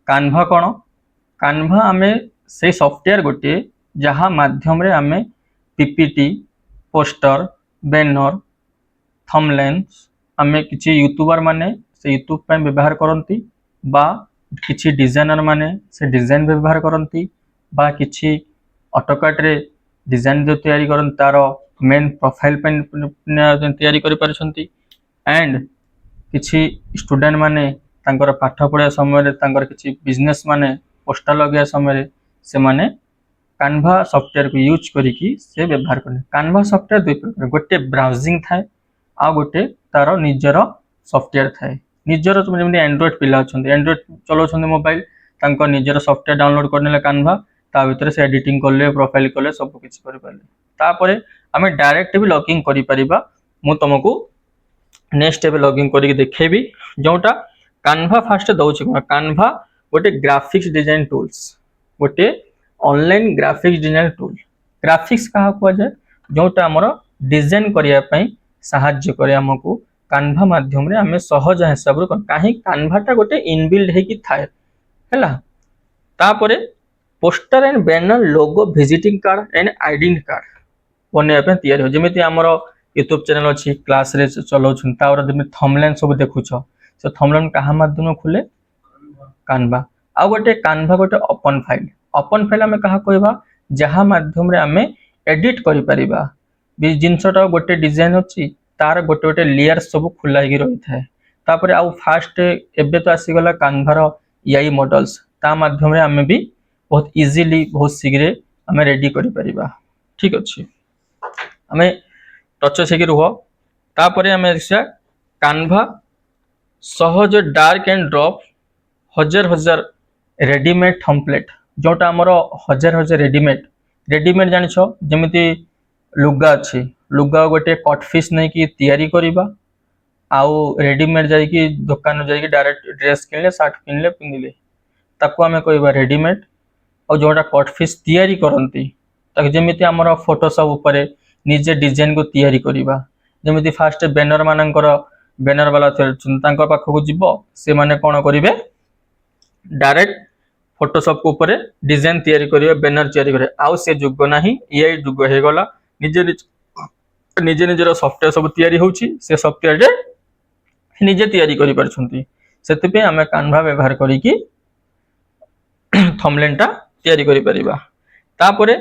कान्भा कौन कान्भा आमे से सॉफ्टवेयर गोटे जहाँ माध्यम रे आमे पीपीटी पोस्टर बैनर थंबनेल्स आमे किछि यूट्यूबर माने से यूट्यूब पे व्यवहार करती बा किछि डिजाइनर माने से डिजाइन व्यवहार करती बा किछि ऑटोकैड रे डिजाइन जो तैयारी करन तार मेन प्रोफाइल पे तैयारी करि पारछंती एंड किछि स्टूडेंट माने तांकर पाठ पढ़ा समय तांकर किछि बिजनेस माने पोस्टर लगे समय से माने कान्भा सॉफ्टवेयर को यूज करिकी से व्यवहार करने कान्भा सॉफ्टवेयर दुई प्रकार गोटे ब्राउजिंग थाए आ गोटे तार निजर सॉफ्टवेयर थाए निजर जमी एंड्रॉइड पिला अच्छा एंड्रॉइड चलाउछन्ते मोबाइल तांकर निजर सॉफ्टवेयर डाउनलोड करने कान्भा ता भीतर से एडिटिंग करले प्रोफाइल करले सब किछि करि पारले तापरे आमे डायरेक्ट भी लॉगिंग करि परिबा मु तुमको नेक्स्ट स्टेप लॉगिंग करिक देखेबी जोटा कान्भा फास्ट दउछि कान्भा गोटे ग्राफिक्स डिजाइन टूल्स गोटे online graphics design tool graphics कहा कुआ जाय जोटा हमर डिजाइन करिया पई सहाय्य करे हमकु कान्भा माध्यम रे हमें सहज हिसाब रे काहे कान्भाटा गोटे इनबिल्ड हे कि थाए हैला तापरे poster and banner logo visiting card and ID card बने पे तैयार हो जेमिति हमर यूट्यूब चैनल अछि क्लास रे चलाउछन तावर जेमि थंबनेल सब देखुछ से थंबनेल कहा माध्यम खुले कान्भा आ गोटे कान्भा गोटे ओपन फाइल हमें कहा कहबा जहाँ माध्यम रे हमें एडिट करि परिबा बि जिंसटा गोटे डिजाइन अछि तार गोटे गोटे लेयर सब खुला ही रही थाए तापरे आ फास्ट एबे तो आसी गला कान्भार एआई मॉडल्स ता माध्यम रे हमें भी बहुत इजीली बहुत शीघ्र हमें रेडी करि परिबा ठीक अछि हमें टच से रुह तापरे हमें देखा कान्भा सहज डार्क एंड ड्रॉप हजार हजार रेडीमेड टेम्पलेट जोटा हमर हजार हजार रेडीमेड जानि छ जेमिति लुगा अछि लुगा गोटे कट पीस नै कि तैयारी करबा आउ रेडीमेड जाई कि दुकान जाई कि डायरेक्ट ड्रेस किनले शर्ट किनले पिनले ताको हमें कहबा रेडीमेड और जोटा कट पीस तैयारी करंती ताक जेमिति हमर फोटोशॉप ऊपर निजे डिजाइन को तैयारी करबा जेमिति फास्ट बैनर मानकर बैनर वाला तांकर पाखक जीवो से माने कोन करिवे डायरेक्ट फोटोशॉप को ऊपर डिजाइन तैयारी करिवे बैनर तैयारी करे आउ से जुग नाही एआई जुग हे गला निजे निजे निजर सॉफ्टवेयर सब तैयारी होउची से सॉफ्टवेयर रे निजे तैयारी करि परछंती सेति पे हमें कान्भा व्यवहार करी कि थंबनेल टा तैयारी करि परिबा तापरे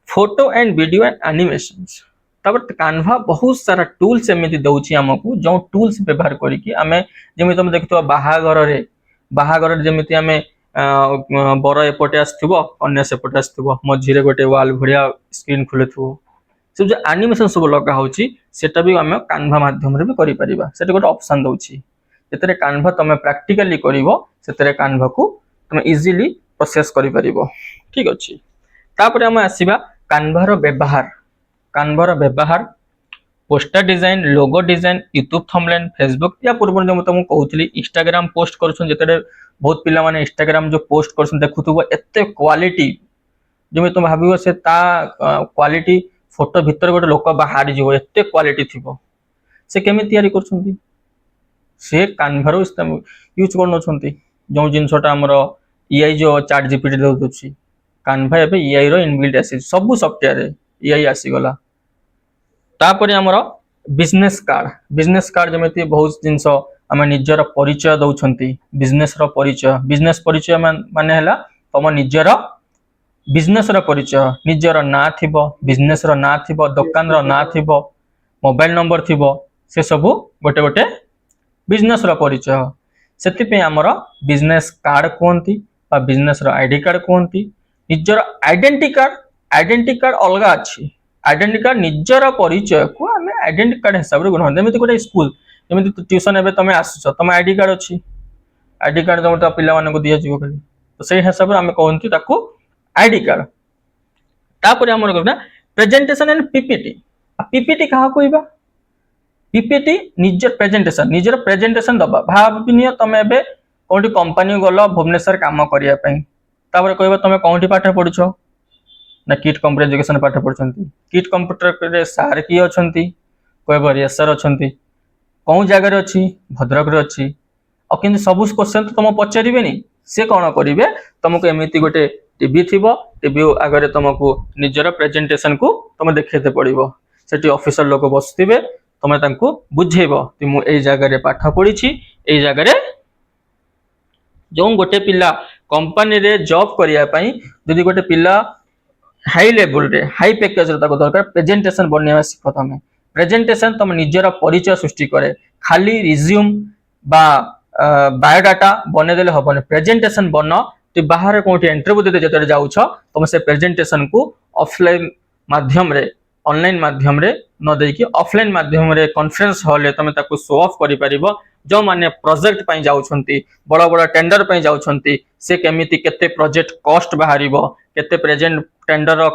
photo and video and animations तापर कान्भा बहुत सारा टूल्स एमिति दउची हमकु जो टूल्स व्यवहार करी कि हमें जेमि तुम देखतो बाहागर जेमिति हमें बर एपटे आसथिबो अन्य सेपटे आसथिबो मझिरे गोटे वाल भड़िया स्क्रीन खुलेथुबो सब जो एनिमेशन सब लगा होची सेटा भी हमें कान्भा माध्यम रे भी करि परिबा सेटा गोटे ऑप्शन दउची जेतरे कान्भा तमे प्रैक्टिकली करिवो सेतरे कान्भा को तमे इजीली प्रोसेस करि परिबो ठीक अछि तापर हम आसीबा कान्भार व्यवहार poster design logo design YouTube thumbnail Facebook या पूर्व जो तुम कहूली इंस्टाग्राम पोस्ट करछन जेतरे बहुत पिला माने इंस्टाग्राम जो पोस्ट करछन देखुथुबो एते क्वालिटी जेमे तुम भाबिबो से ता क्वालिटी फोटो भीतर गोटे लोक बाहर जीवो एते क्वालिटी थिबो से केमे तैयारी करछंती से कान्भार यूज करनछंती जो जिनसटा हमर एआई जो चैट जीपीटी दउछि कान्भा एबे एआई रो इनबिल्ट आसी सब सॉफ्टवेयर रे एआई आसी गला तापरे हमर बिजनेस कार्ड जेमेति बहुत जिंस आम निजर परिचय दउछंती बिजनेस परिचय माने हला तम निजर बिजनेस रो परिचय निजर ना थिबो बिजनेस रो ना थिबो दुकान रो ना थिबो मोबाइल नंबर थिबो से सब गोटे गोटे बिजनेस रो परिचय सेति पे हमर बिजनेस कार्ड कोंती बा बिजनेस रो आईडी कार्ड कोंती निजर आइडेंटिटी कार्ड अलग अच्छी आइडेंटिटी कार्ड निजर परिचय को आम आइडेंटिटी कार्ड हिसाब से ग्रहण जमी गोटे स्कूल जमी ट्यूशन एवं तुम आस तुम आईडी कार्ड अच्छी आईडी कार्ड तुम पिला मानक दि जाव खाली तो से हिसाब से आम कहती आईडी कार्ड तापर आम प्रेजेंटेशन एंड पीपीटी क्या कहबा पीपीटी निजर प्रेजेंटेशन दबा भावनी तुम एवं कौटी कंपनी गल भुवनेश्वर काम करने कहबा तुम कौटी पाठ पढ़ुछ ना किट कंप्यूटर एजुकेशन पाठ पढ़ुछंती किट कंप्यूटर रे सार की अछंती कहबा रेसर अछंती कौन जगह रे अछि भद्रक रे अछि और किंतु सब क्वेश्चन तो तुम पचारिबेनी से कौन करेंगे तुमको एमती गोटे टीवी थी टीवी आगे तुमको निजर प्रेजेंटेशन को तुम देखते पड़ो से ऑफिसर लोग बसुवे तुम बुझेब कि मुझे जगह पाठ पढ़ी यही जगह जो गोटे पिला कंपनी रे जॉब करने जदि गोटे पिला हाई लेवल रे हाई पैकेज दरकार प्रेजेंटेशन बनवा शिख तुम प्रेजेंटेशन तुम निजर परिचय सृष्टि करे खाली रिज्यूम बा बायोडाटा बनईदे हेनी प्रेजेंटेशन बन तु बाहर कौटी इंटरव्यू देते जो जाऊँ तुम से प्रेजेंटेशन को ऑफलाइन माध्यम रे ऑनलाइन माध्यम रे न देकी ऑफलाइन माध्यम रे कॉन्फ्रेंस हॉल तुम शो ऑफ करि परिबो जो माने प्रोजेक्ट पई जाउछंती बड़ा बड़ा टेंडर पई जाउछंती से केमिति केते प्रोजेक्ट कॉस्ट बाहरिबो केते प्रेजेंट टेंडर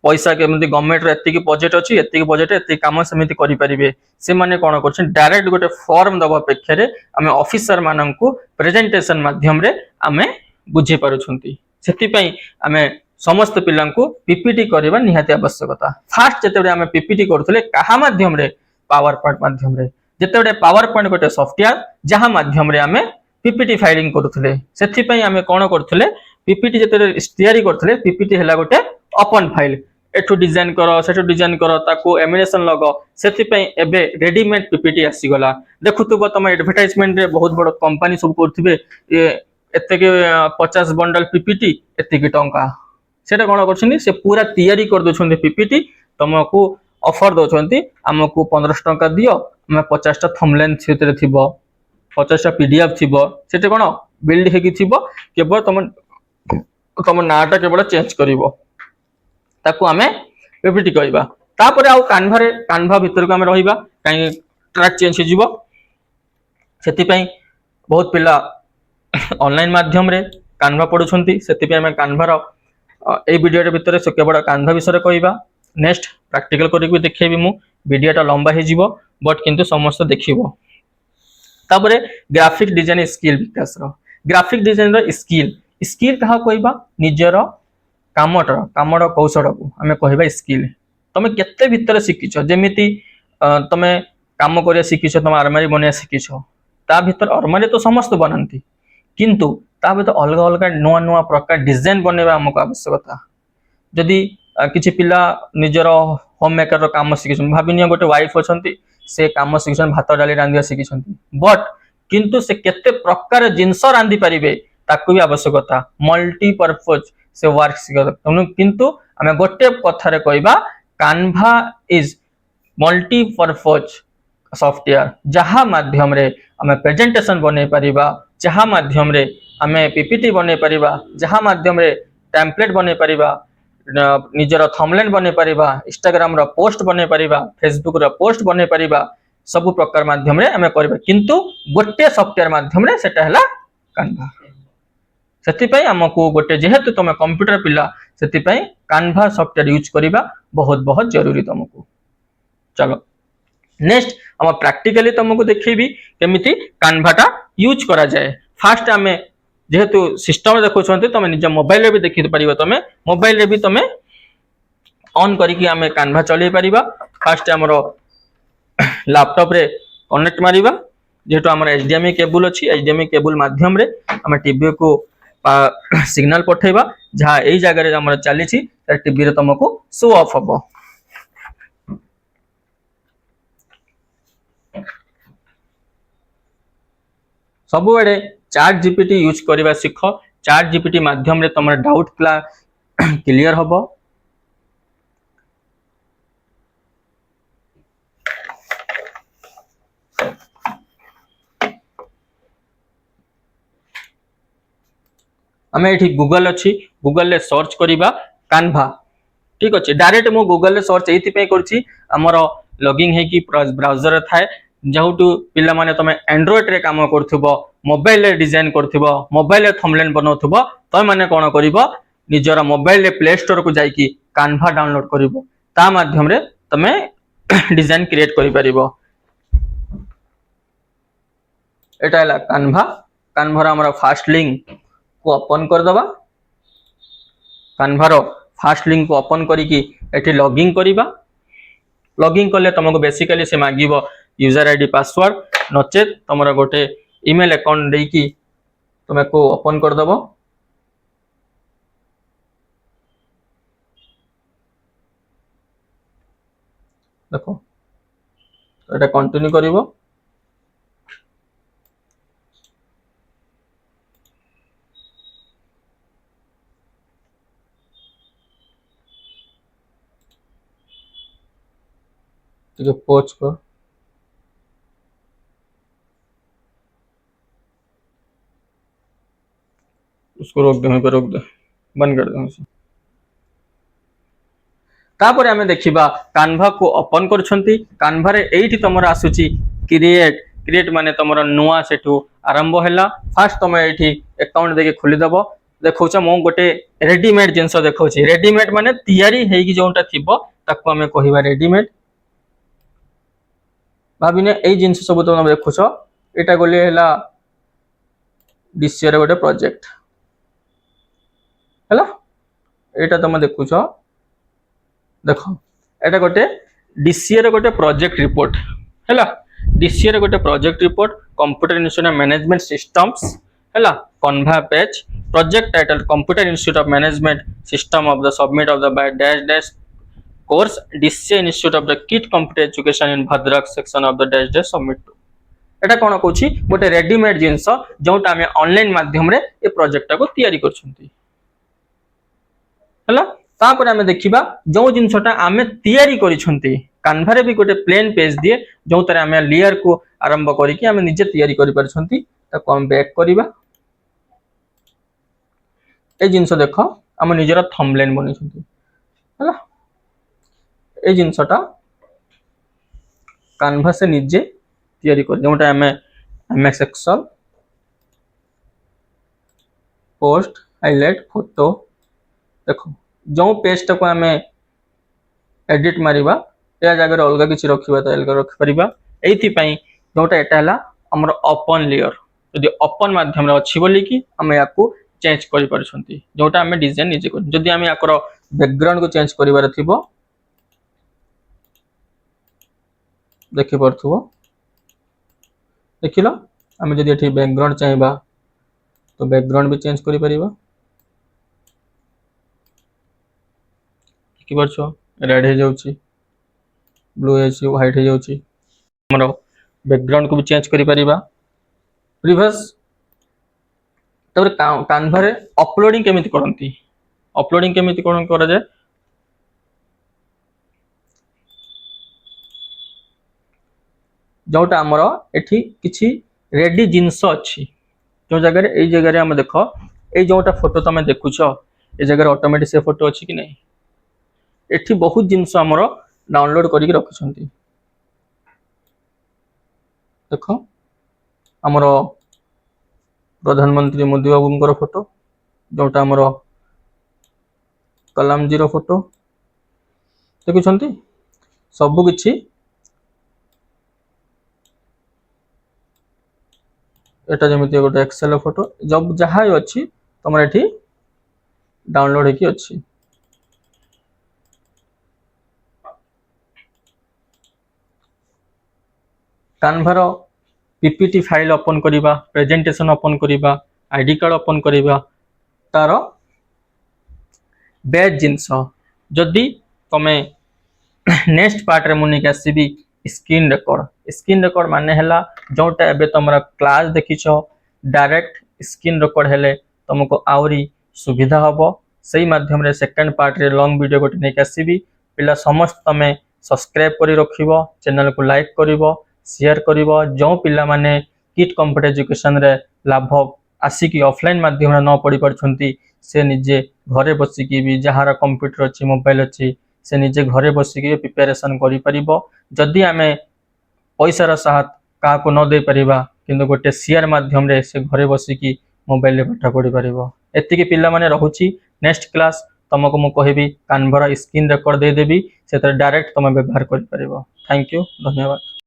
पैसा केमिति गवर्नमेंट रे एतिकी बजेट अछि एतिकी बजेट एतिकी काम समिति करि परिबे से माने कोन करछन डायरेक्ट गोटे फॉर्म दबा अपेक्षा रे आमे ऑफिसर माननकु प्रेजेंटेशन माध्यम रे आमे बुझे पारुछंती सेति पई आमे समस्त पिलांकु पीपीटी करबा निहाती आवश्यकता फास्ट जेतेबे आमे पीपीटी करथले कहा माध्यम रे पावर पॉइंट माध्यम रे जेतेबे पावर पॉइंट गोटे सॉफ्टवेयर जहा माध्यम रे आमे पीपीटी फाइलिंग करथले सेति पई आमे कोन करथले पीपीटी जेतेबे तैयारी करथले पीपीटी हैला गोटे ओपन फाइल एठु डिजाइन करो सेठु डिजाइन करो ताको एमिनेशन लगो सेति पई एबे रेडीमेड पीपीटी आसी गला देखुतबो तम एडवर्टाइजमेंट रे बहुत बड़ कंपनी सब करथिबे एते के 50 बंडल पीपीटी एते के टंका सेटा कोन करछनी से पूरा तैयारी कर दोछन्ते पीपीटी तुमको ऑफर दोछन्ती हमको 15 टंका दियो हम 50 टा थंबनेल सेतरे थिबो 50 टा पीडीएफ थिबो सेटे कोन बिल्ड हेकी थिबो केवल तुम नाटा केवल चेंज करिवो ताकू आमे पीपीटी कहबा तापर आउ कान्भा भीतर को आमे रहिबा काई ट्रैक चेंज हो जिवो सेति पई बहुत पिला ऑनलाइन माध्यम रे कान्भा पढुछन्ती सेति पई आमे कान्भार ए वीडियो रे भीतर से केवल कान्भा विषय कहबा नेक्स्ट प्रैक्टिकल करिक देखैबी मु वीडियोटा लंबा हे जिवो बट किंतु समस्त देखिबो तापरे ग्राफिक डिजाइन स्किल विकास रो ग्राफिक डिजाइन रो स्किल कहा कहबा निजर कामर कौशल को आमे कहबा स्किल तमे केते भीतर शिखिछो जेमिति तमे काम करिया शिखिछो तमे आलमारी बनिया शिखिछो ता भीतर आलमारी तो समस्त बनांती किंतु ता भीतर अलग अलग नुआ नुआ प्रकार डिजाइन बनेबा हमको आवश्यकता जदि किछि पिला निजर होम मेकर रो काम शिखिछन भाबिनिया गोटे वाइफ अछंती से काम शिखिछन भात डाली रांधिया शिखिछंती बट किंतु से केते प्रकार जिंस रांधि परिबे ताकू भी आवश्यकता मल्टीपर्पज से वर्क शिखिछन किंतु आमे गोटे कथारे कहबा कान्भा इज मल्टीपर्पज सॉफ्टवेयर जहा माध्यम रे आमे प्रेजेंटेशन बने परिबा जहा माध्यम रे आमे पीपीटी बने परिबा जहा माध्यम रे टेम्पलेट बने परिबा निजर थंबनेल बने परिबा इंस्टाग्राम रो पोस्ट बने परिबा फेसबुक रो पोस्ट बने परिबा सब प्रकार माध्यम रे आमे करबा किंतु गोटे सॉफ्टवेयर माध्यम रे सेटा हला कान्भा सेति पई हमको गोटे जेहेतु तुम कंप्यूटर पिला सेति पई कान्भा सॉफ्टवेयर यूज करबा बहुत बहुत जरूरी तुमको चलो नेक्स्ट हम प्रैक्टिकली तुमको देखैबी केमिति कान्भाटा यूज करा जाए फास्ट आमे जेहेतु सिस्टम देखो तुम निज मोबाइल रे भी देखि परिबो तुम मोबाइल रे भी तुम ऑन करिकि आमे कान्भा चलै परिबा फास्ट हमरो लैपटॉप रे कनेक्ट मारिबा जेहेतु हमर एचडीएमआई केबल अछि एचडीएमआई केबल माध्यम रे हम टीवी को सिग्नल पठेबा जहा एई जगह रे हमर चली छि टीवी रे तुमको शो ऑफ हबो सब बड़े चैट जीपीटी यूज करबा सिख चैट जीपीटी माध्यम रे तुम डाउट क्लियर हबो आमे एठी गूगल अछि गूगल ले सर्च करिबा कान्भा ठीक अछि डायरेक्ट मो गूगल ले सर्च एथि पे करछि हमर लॉगिंग है कि ब्राउजर थाए जहुटू पिला माने तमे एंड्रॉइड रे काम करथुबो मोबाइल रे डिजाइन करथुबो मोबाइल रे थंबनेल बनाउथुबो तय माने कोन करिवो निजरा मोबाइल रे प्ले स्टोर को जाई कि कान्भा डाउनलोड करिवो ता माध्यम रे तमे डिजाइन क्रिएट करि परिबो एटा हला कान्भा कान्भा रा हमरा फास्ट लिंक को ओपन कर दबा कान्भा रो फास्ट लिंक को ओपन करिकि एठी लॉगिंग करिबा लॉगिंग करले तुमको बेसिकली से मागिबो यूजर आईडी पासवर्ड नचेत तुमरा गोटे ईमेल अकाउंट देकी तुम को ओपन कर दबो। देखो एटा कंटिन्यू करिवो। ठीक पोच कर उसको रोक दे, वहीं पे रोक दे, बंद कर दे उसे। तापर आमे देखिबा कान्वा को ओपन करछंती। कान्वा रे एठी तमरा आसुची क्रिएट। क्रिएट माने तमरा नुआ सेठू आरंभ हैला। फास्ट तमे एठी अकाउंट देके खोली दबो। देखौछ मो गोटे रेडीमेड जिंस देखौछि। रेडीमेड माने तयारी हेकी जोंटा थिबो ताको आमे कहिबा रेडीमेड। भाबिने एई जिंस सब तमे देखौछ एटा गोले हैला डीसीए रे गोटे प्रोजेक्ट हैला। एटा तमे देखौछ, देखो एटा गोटे डीसीए रे गोटे प्रोजेक्ट रिपोर्ट हैला। डीसीए रे गोटे project report computer institute of management systems हैला। कन्वा page project title computer institute of management system of the submit of the by dash dash course DCA institute of the kit computer education in Bhadrak section of the dash dash submit to. एटा कोन कहूची गोटे readymade जिंस जोटा हमें online माध्यम रे ए project को तयारी करछंती हैला। तापर आमे देखिबा जो जिनसटा आमे तयारी करिसंती कान्वा रे भी गोटे प्लेन पेज दिए जो तरे आमे लेयर को आरंभ करी कि आमे निजे तयारी करि परछंती। ताको हम बैक करिबा। ए जिनस देखो आमे निजरा थंबनेल बनिसंती हैला। ए जिनसटा कान्वा से निजे तयारी कर जोटा आमे MS Excel post highlight photo. देखो जो पेज को आम एडिट मारिबा या जगह अलग किसी रखा तो अलग रख परिबा। एइथिपाई जोटा एटा हला हमर ओपन लेयर यदि ओपन माध्यम रे अछि बोली कि हम याकू चेंज करि परछंती जोटा हम डिजाइन निजे कर। जदि हम याकर बैकग्राउंड को चेंज करिवार थिबो देखि परथुबो। देखिलो हम जदि एठी बैकग्राउंड चाहिबा तो बैकग्राउंड भी चेंज करि परिबा। रेड हो जाउची, ब्लू हो व्हाइट हो जाउची। हमरो बैकग्राउंड को भी चेंज करि परिबा। प्रीवियस तबर कान्वा रे अपलोडिंग केमिति करंती। अपलोडिंग केमिति कोन करा जाय जोटा हमरो एठी किछि रेडी जिंस अछि जो जगह रे ए जगह रे हम देखो ए जोटा फोटो तमे देखुछो ए जगह रे ऑटोमेटिक से फोटो अछि कि नहीं। एठी बहुत जिनस हमरो डाउनलोड करिक रखछंती। देखो हमरो प्रधानमंत्री मोदी बाबूंकर फोटो जोटा हमरो कलाम जी रो फोटो देखुछंती सब किछि एटा जेमिति गोटे एक्सेल फोटो जब जहा अछि तमरा एठी डाउनलोड हेकी अछि। कान्वा रो पीपीटी फाइल ओपन करिबा, प्रेजेंटेशन ओपन करिबा, आईडी कार्ड ओपन करिबा तारो बेज जिंस। जदि तमे नेक्स्ट पार्ट रे मुनि के आसीबी स्क्रीन रिकॉर्ड। स्क्रीन रिकॉर्ड माने हला जोटा एबे तमरा क्लास देखिछो डायरेक्ट स्क्रीन रिकॉर्ड हेले तुमको आउरी सुविधा हबो। सही माध्यम रे सेकंड पार्ट रे लॉन्ग वीडियो गोटे नै के आसीबी। पिला समस्त तमे सब्सक्राइब करी रखिबो, चैनल को लाइक करिवो, शेयर करिवो। जो पिला माने किट कंप्यूटर एजुकेशन रे लाभ आसी कि ऑफलाइन माध्यम रे न पढ़ी परछंती से निजे घरे बसी कि भी जहार कंप्यूटर अछि मोबाइल अछि से निजे घरे बसी कि प्रिपरेशन करि परिबो। जदि आमे पैसार साथ का को न दे परिबा किंतु गोटे शेयर माध्यम रे से घरे बसी कि मोबाइल रे पाठ पढ़ी परिबो। एतिके पिला माने रहुची। नेक्स्ट क्लास तुमको मु कहिबी कान्वा रो स्क्रीन रिकॉर्ड दे देबी से डायरेक्ट तुम व्यवहार करि परिबो। थैंक यू, धन्यवाद।